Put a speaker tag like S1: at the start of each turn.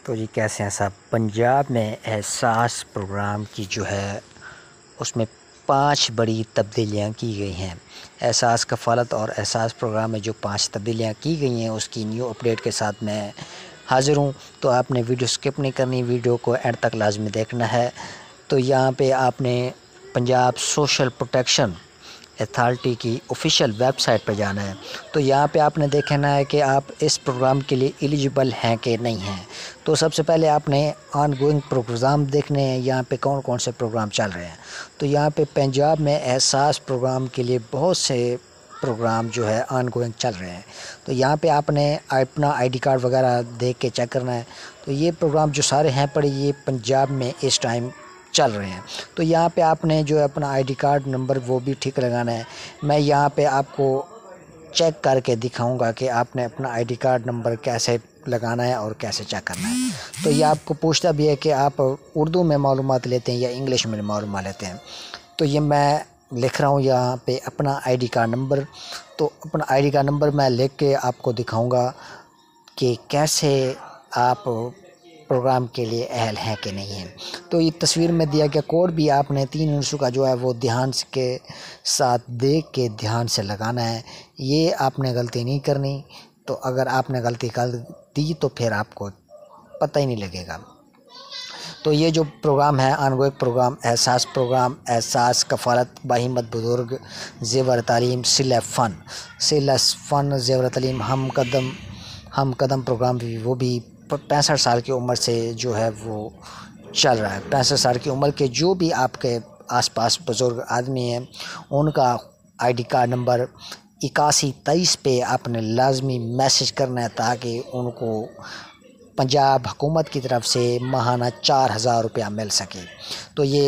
S1: تو جی کیسے ہیں صاحب؟ پنجاب میں احساس پروگرام کی جو ہے اس میں 5 بڑی تبدیلیاں کی گئی ہیں۔ احساس کفالت اور احساس پروگرام میں جو 5 تبدیلیاں کی گئی ہیں اس کی نیو اپڈیٹ کے ساتھ میں حاضر ہوں۔ تو آپ نے ویڈیو سکپ نہیں کرنی، ویڈیو کو اینڈ تک لازمی دیکھنا ہے۔ تو یہاں پہ آپ نے پنجاب سوشل پروٹیکشن اتھارٹی کی آفیشیل ویب سائٹ پہ جانا ہے۔ تو یہاں پہ آپ نے دیکھنا ہے کہ آپ اس پروگرام کے لیے ایلیجیبل ہیں کہ نہیں ہیں۔ تو سب سے پہلے آپ نے آن گوئنگ پروگرام دیکھنے ہیں، یہاں پہ کون کون سے پروگرام چل رہے ہیں۔ تو یہاں پہ پنجاب میں احساس پروگرام کے لیے بہت سے پروگرام جو ہے آن گوئنگ چل رہے ہیں۔ تو یہاں پہ آپ نے اپنا آئی ڈی کارڈ وغیرہ دیکھ کے چیک کرنا ہے۔ تو یہ پروگرام جو سارے ہیں پڑے یہ پنجاب میں اس ٹائم چل رہے ہیں۔ تو یہاں پہ آپ نے جو اپنا آئی ڈی کارڈ نمبر وہ بھی ٹھیک لگانا ہے۔ میں یہاں پہ آپ کو چیک کر کے دکھاؤں گا کہ آپ نے اپنا آئی ڈی کارڈ نمبر کیسے لگانا ہے اور کیسے چیک کرنا ہے۔ تو یہ آپ کو پوچھتا بھی ہے کہ آپ اردو میں معلومات لیتے ہیں یا انگلش میں معلومات لیتے ہیں۔ تو یہ میں لکھ رہا ہوں یہاں پہ اپنا آئی ڈی کارڈ نمبر۔ تو اپنا آئی ڈی کارڈ نمبر میں لکھ کے آپ کو دکھاؤں گا کہ کیسے آپ پروگرام کے لیے اہل ہیں کہ نہیں ہیں۔ تو یہ تصویر میں دیا گیا کوڈ بھی آپ نے 3 انسوں کا جو ہے وہ دھیان کے ساتھ دیکھ کے دھیان سے لگانا ہے۔ یہ آپ نے غلطی نہیں کرنی۔ تو اگر آپ نے غلطی کر دی تو پھر آپ کو پتہ ہی نہیں لگے گا۔ تو یہ جو پروگرام ہے آن گوئنگ پروگرام احساس کفالت باہمت بزرگ زیور تعلیم صلہ فن زیور تعلیم ہم قدم پروگرام بھی وہ بھی 65 سال کی عمر سے جو ہے وہ چل رہا ہے۔ 65 سال کی عمر کے جو بھی آپ کے آس پاس بزرگ آدمی ہیں ان کا آئی ڈی کارڈ نمبر 8123 پہ آپ نے لازمی میسج کرنا ہے تاکہ ان کو پنجاب حکومت کی طرف سے ماہانہ 4000 روپیہ مل سکے۔ تو یہ